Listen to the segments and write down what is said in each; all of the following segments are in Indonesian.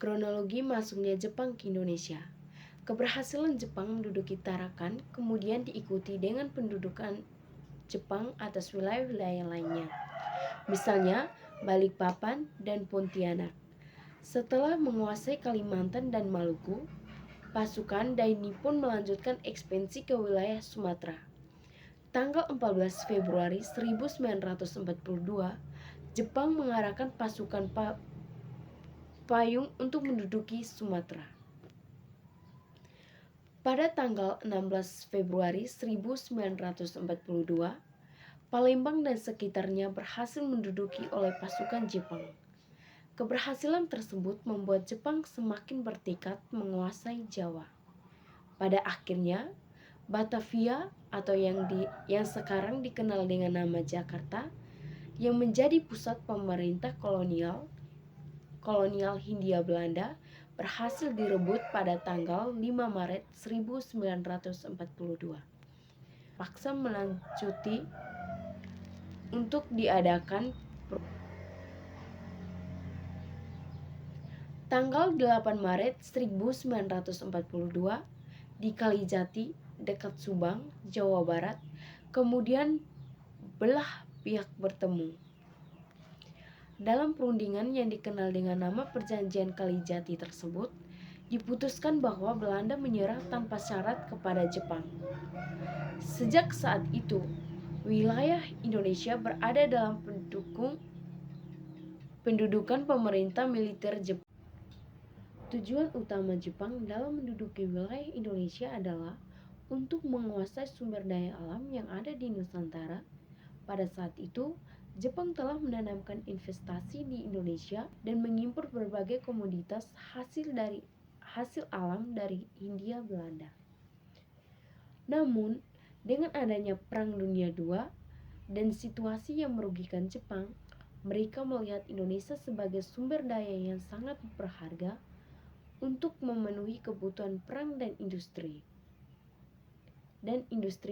Kronologi masuknya Jepang ke Indonesia. Keberhasilan Jepang menduduki Tarakan kemudian diikuti dengan pendudukan Jepang atas wilayah-wilayah lainnya, misalnya Balikpapan dan Pontianak. Setelah menguasai Kalimantan dan Maluku, pasukan Dai Nippon melanjutkan ekspansi ke wilayah Sumatera. Tanggal 14 Februari 1942, Jepang mengarahkan pasukan payung untuk menduduki Sumatera. Pada tanggal 16 Februari 1942, Palembang dan sekitarnya berhasil menduduki oleh pasukan Jepang. Keberhasilan tersebut membuat Jepang semakin bertekad menguasai Jawa. Pada akhirnya, Batavia atau yang sekarang dikenal dengan nama Jakarta, yang menjadi pusat pemerintah kolonial Hindia Belanda, berhasil direbut pada tanggal 5 Maret 1942. Paksa melanjuti untuk diadakan tanggal 8 Maret 1942 di Kalijati, dekat Subang, Jawa Barat, kemudian belah pihak bertemu. Dalam perundingan yang dikenal dengan nama Perjanjian Kalijati tersebut, diputuskan bahwa Belanda menyerah tanpa syarat kepada Jepang. Sejak saat itu, wilayah Indonesia berada dalam pendudukan pemerintah militer Jepang. Tujuan utama Jepang dalam menduduki wilayah Indonesia adalah untuk menguasai sumber daya alam yang ada di Nusantara. Pada saat itu, Jepang telah menanamkan investasi di Indonesia dan mengimpor berbagai komoditas hasil alam dari Hindia Belanda. Namun, dengan adanya Perang Dunia II dan situasi yang merugikan Jepang, mereka melihat Indonesia sebagai sumber daya yang sangat berharga untuk memenuhi kebutuhan perang dan industri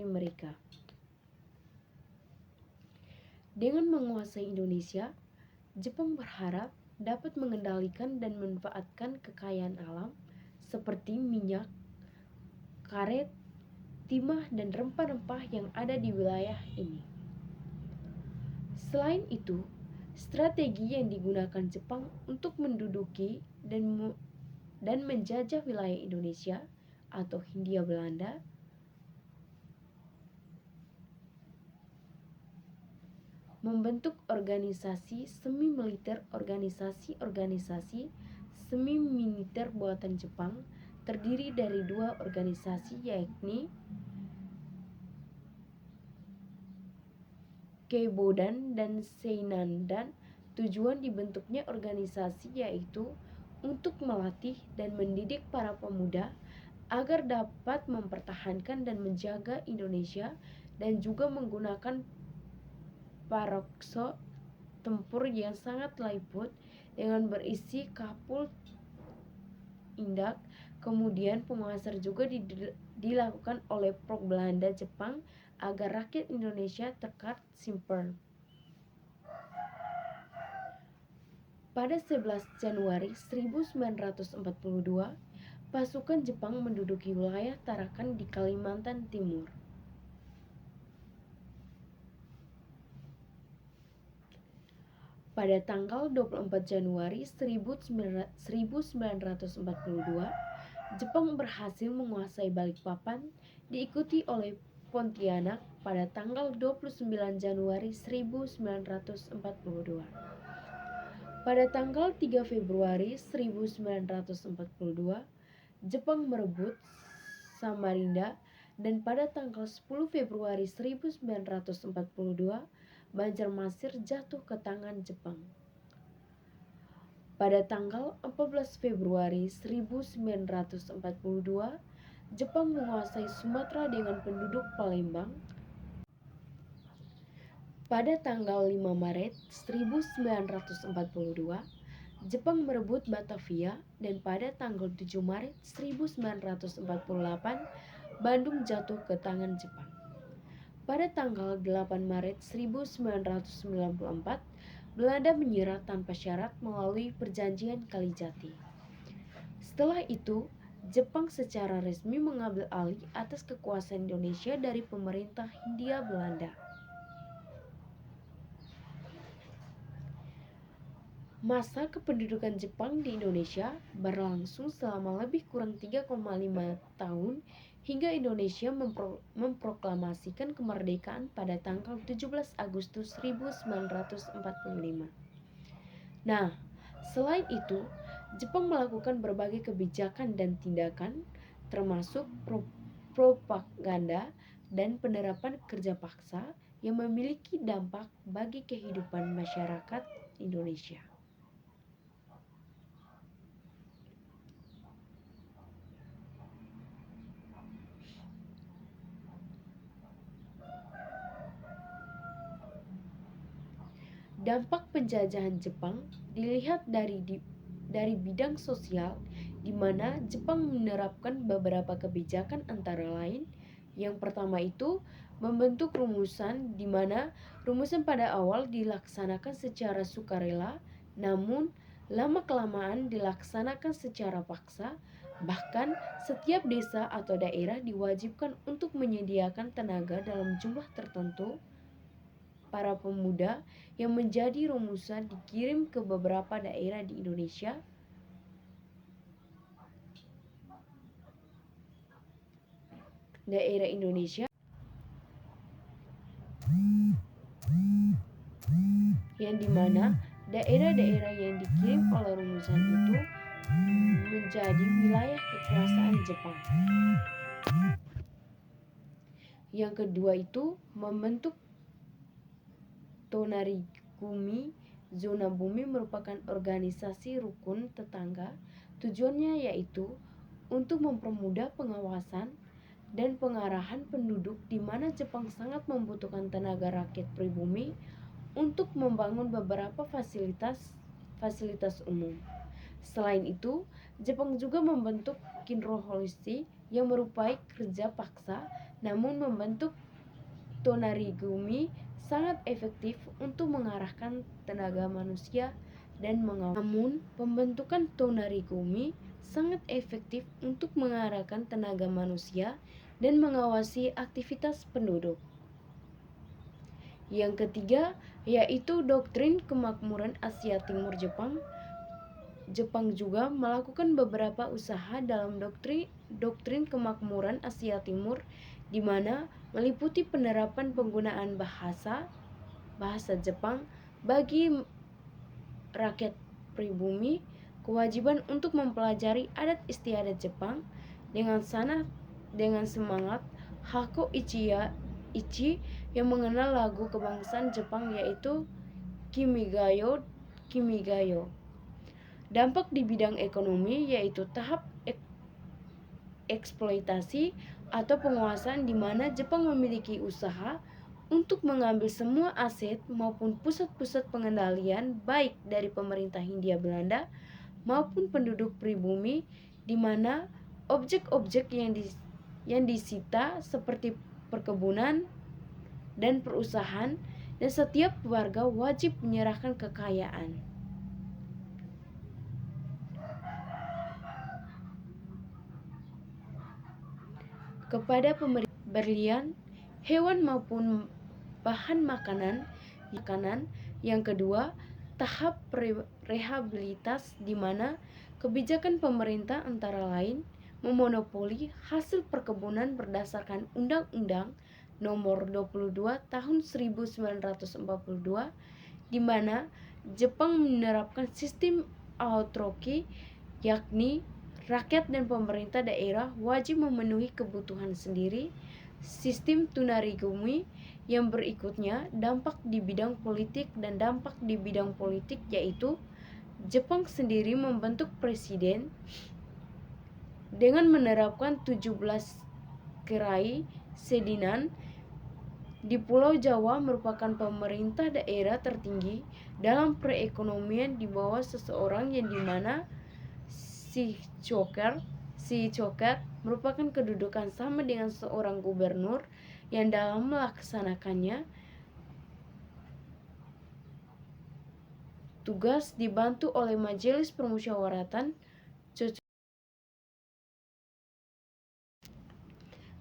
mereka. Dengan menguasai Indonesia, Jepang berharap dapat mengendalikan dan memanfaatkan kekayaan alam seperti minyak, karet, timah, dan rempah-rempah yang ada di wilayah ini. Selain itu, strategi yang digunakan Jepang untuk menduduki dan menjajah wilayah Indonesia atau Hindia Belanda membentuk organisasi semi-militer. Organisasi semi-militer buatan Jepang terdiri dari dua organisasi, yakni Keibodan dan Seinandan. Tujuan dibentuknya organisasi yaitu untuk melatih dan mendidik para pemuda agar dapat mempertahankan dan menjaga Indonesia, dan juga menggunakan parokso tempur yang sangat liput dengan berisi kapul indak. Kemudian penguasaan juga dilakukan oleh Belanda Jepang agar rakyat Indonesia tetap simpel. Pada 11 Januari 1942, pasukan Jepang menduduki wilayah Tarakan di Kalimantan Timur. Pada tanggal 24 Januari 1942, Jepang berhasil menguasai Balikpapan, diikuti oleh Pontianak pada tanggal 29 Januari 1942. Pada tanggal 3 Februari 1942, Jepang merebut Samarinda, dan pada tanggal 10 Februari 1942, Banjarmasin jatuh ke tangan Jepang. Pada tanggal 14 Februari 1942, Jepang menguasai Sumatera dengan penduduk Palembang. Pada tanggal 5 Maret 1942, Jepang merebut Batavia, dan pada tanggal 7 Maret 1948, Bandung jatuh ke tangan Jepang. Pada tanggal 8 Maret 1994, Belanda menyerah tanpa syarat melalui Perjanjian Kalijati. Setelah itu, Jepang secara resmi mengambil alih atas kekuasaan Indonesia dari pemerintah Hindia Belanda. Masa kependudukan Jepang di Indonesia berlangsung selama lebih kurang 3,5 tahun hingga Indonesia memproklamasikan kemerdekaan pada tanggal 17 Agustus 1945. Nah, selain itu, Jepang melakukan berbagai kebijakan dan tindakan termasuk propaganda dan penerapan kerja paksa yang memiliki dampak bagi kehidupan masyarakat Indonesia. Dampak penjajahan Jepang dilihat dari bidang sosial, di mana Jepang menerapkan beberapa kebijakan antara lain. Yang pertama itu membentuk rumusan, di mana rumusan pada awal dilaksanakan secara sukarela, namun lama-kelamaan dilaksanakan secara paksa. Bahkan setiap desa atau daerah diwajibkan untuk menyediakan tenaga dalam jumlah tertentu. Para pemuda yang menjadi rumusan dikirim ke beberapa daerah di Indonesia. Yang dimana daerah-daerah yang dikirim oleh rumusan itu menjadi wilayah kekuasaan Jepang. Yang kedua itu membentuk Tonarigumi. Zona bumi merupakan organisasi rukun tetangga. Tujuannya yaitu untuk mempermudah pengawasan dan pengarahan penduduk, di mana Jepang sangat membutuhkan tenaga rakyat pribumi untuk membangun beberapa fasilitas umum. Selain itu, Jepang juga membentuk Kinrohoshi yang merupakan kerja paksa, namun membentuk Tonarigumi sangat efektif untuk mengarahkan tenaga manusia dan mengawasi. Namun, pembentukan Tonarigumi sangat efektif untuk mengarahkan tenaga manusia dan mengawasi aktivitas penduduk. Yang ketiga yaitu doktrin kemakmuran Asia Timur Jepang. Jepang juga melakukan beberapa usaha dalam doktrin kemakmuran Asia Timur, di mana meliputi penerapan penggunaan bahasa Jepang bagi rakyat pribumi, kewajiban untuk mempelajari adat istiadat Jepang dengan semangat Hako Ichi yang mengenal lagu kebangsaan Jepang yaitu Kimigayo. Dampak di bidang ekonomi yaitu tahap eksploitasi atau penguasaan, di mana Jepang memiliki usaha untuk mengambil semua aset maupun pusat-pusat pengendalian baik dari pemerintah Hindia Belanda maupun penduduk pribumi, di mana objek-objek yang disita seperti perkebunan dan perusahaan, dan setiap warga wajib menyerahkan kekayaan kepada pemerintah. Berlian, hewan maupun bahan makanan. Yang kedua, tahap rehabilitas, di mana kebijakan pemerintah antara lain memonopoli hasil perkebunan berdasarkan Undang-Undang Nomor 22 Tahun 1942, di mana Jepang menerapkan sistem autarki, yakni rakyat dan pemerintah daerah wajib memenuhi kebutuhan sendiri. Sistem Tonarigumi yang berikutnya, dampak di bidang politik dan dampak di bidang politik yaitu Jepang sendiri membentuk presiden dengan menerapkan 17 kerai sedinan. Di Pulau Jawa merupakan pemerintah daerah tertinggi dalam perekonomian di bawah seseorang, yang dimana si Choker merupakan kedudukan sama dengan seorang gubernur, yang dalam melaksanakannya tugas dibantu oleh Majelis Permusyawaratan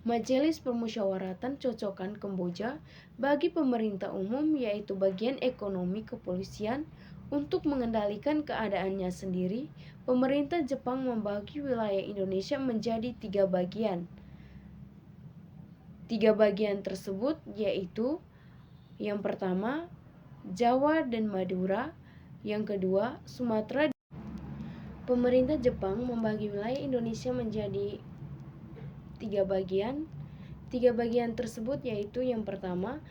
Majelis Permusyawaratan Cocokan Kamboja bagi pemerintah umum, yaitu bagian ekonomi kepolisian, untuk mengendalikan keadaannya sendiri. Pemerintah Jepang membagi wilayah Indonesia menjadi 3 bagian. 3 bagian tersebut yaitu yang pertama Jawa dan Madura, yang kedua Sumatera. Pemerintah Jepang membagi wilayah Indonesia menjadi 3 bagian. 3 bagian tersebut yaitu yang pertama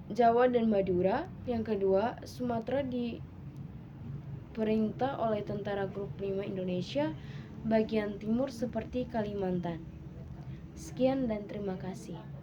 Jawa dan Madura, yang kedua Sumatera diperintah oleh Tentara Grup 5 Indonesia, bagian timur seperti Kalimantan. Sekian dan terima kasih.